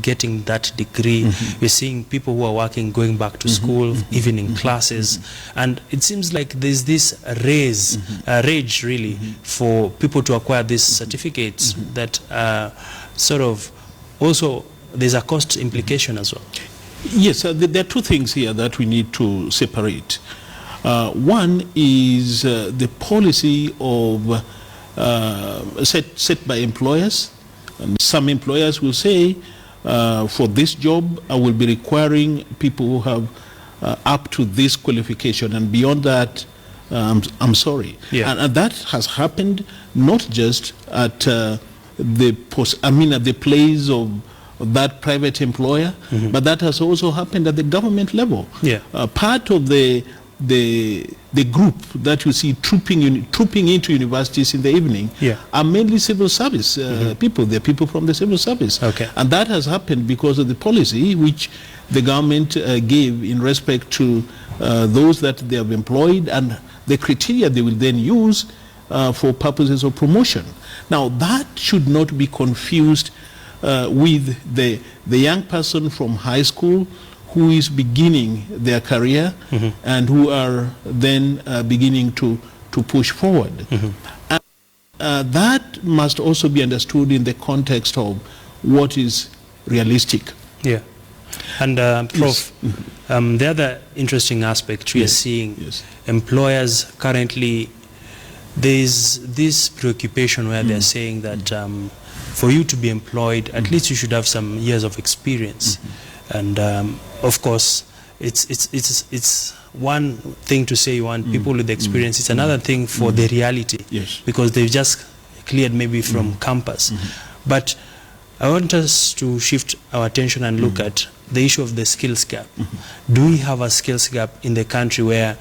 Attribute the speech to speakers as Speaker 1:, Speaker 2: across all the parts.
Speaker 1: getting that degree. We're seeing people who are working, going back to school, even in classes. And it seems like there's this rage really for people to acquire these certificates that sort of also there's a cost implication as well.
Speaker 2: Yes, there are two things here that we need to separate. One is the policy of set by employers. And some employers will say, for this job, I will be requiring people who have up to this qualification, and beyond that, I'm sorry.
Speaker 1: Yeah.
Speaker 2: And that has happened not just at the place of that private employer, but that has also happened at the government level.
Speaker 1: Yeah.
Speaker 2: Part of the group that you see trooping into universities in the evening are mainly civil service people. They're people from the civil service.
Speaker 1: Okay.
Speaker 2: And that has happened because of the policy which the government gave in respect to those that they have employed and the criteria they will then use for purposes of promotion. Now, that should not be confused with the young person from high school who is beginning their career and who are then beginning to push forward. And that must also be understood in the context of what is realistic.
Speaker 1: Yeah. And Prof, the other interesting aspect we are seeing, employers currently, there's this preoccupation where they're saying that for you to be employed, at least you should have some years of experience. And of course, it's one thing to say you want people with experience. It's another thing for the reality, because they've just cleared maybe from campus. But I want us to shift our attention and look at the issue of the skills gap. Do we have a skills gap in the country where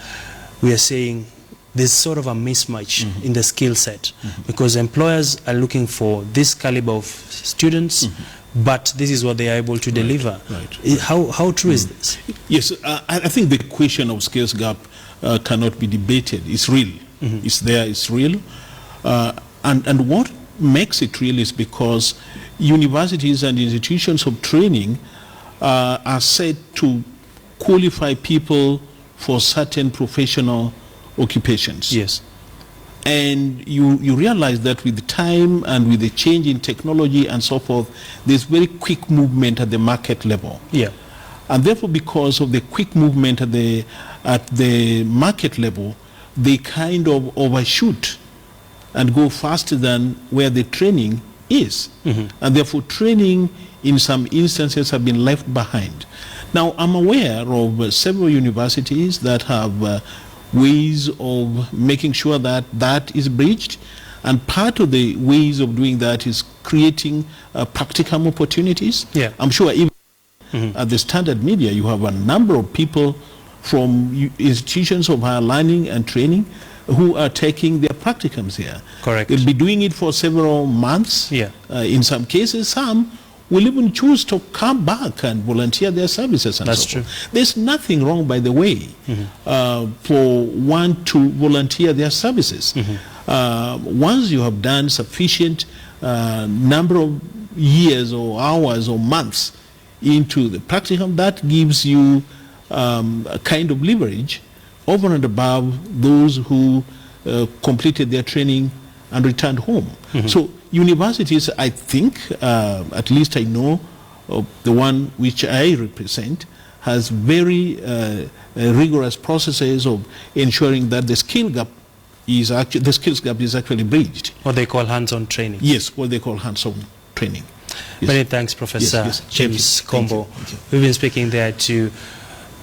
Speaker 1: we are saying there's sort of a mismatch in the skill set? Because employers are looking for this caliber of students, but this is what they are able to deliver. How true is this?
Speaker 2: Yes, I think the question of skills gap cannot be debated. It's real. It's there, it's real. And what makes it real is because universities and institutions of training are said to qualify people for certain professional occupations.
Speaker 1: Yes.
Speaker 2: And you realize that with time and with the change in technology and so forth, there's very quick movement at the market level.
Speaker 1: Yeah.
Speaker 2: And therefore, because of the quick movement at the market level, they kind of overshoot and go faster than where the training is. And therefore, training in some instances have been left behind. Now, I'm aware of several universities that have ways of making sure that that is bridged, and part of the ways of doing that is creating practicum opportunities.
Speaker 1: Yeah.
Speaker 2: I'm sure even at the Standard Media you have a number of people from institutions of higher learning and training who are taking their practicums here.
Speaker 1: Correct.
Speaker 2: They'll be doing it for several months.
Speaker 1: Yeah.
Speaker 2: In some cases, some will even choose to come back and volunteer their services and
Speaker 1: That's
Speaker 2: so
Speaker 1: true.
Speaker 2: forth. There's nothing wrong, by the way, for one to volunteer their services. Once you have done sufficient number of years or hours or months into the practicum, that gives you a kind of leverage over and above those who completed their training and returned home. So universities, I think, at least I know, the one which I represent, has very rigorous processes of ensuring that the skills gap is actually bridged.
Speaker 1: What they call hands-on training.
Speaker 2: Yes, what they call hands-on training. Yes.
Speaker 1: Many thanks, Professor James Kombo.
Speaker 2: Thank you.
Speaker 1: We've been speaking there to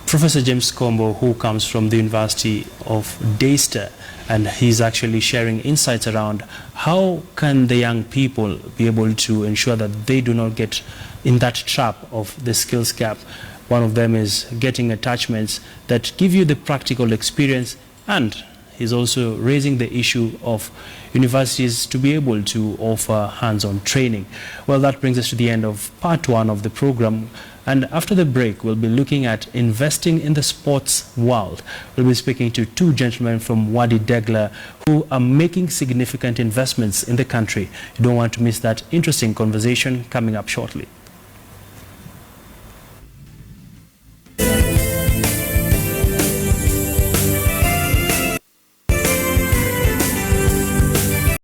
Speaker 1: Professor James Kombo, who comes from the University of Daystar, and he's actually sharing insights around how can the young people be able to ensure that they do not get in that trap of the skills gap. One of them is getting attachments that give you the practical experience, and he's also raising the issue of universities to be able to offer hands-on training. Well, that brings us to the end of part one of the program. And after the break, we'll be looking at investing in the sports world. We'll be speaking to two gentlemen from Wadi Degla who are making significant investments in the country. You don't want to miss that interesting conversation coming up shortly.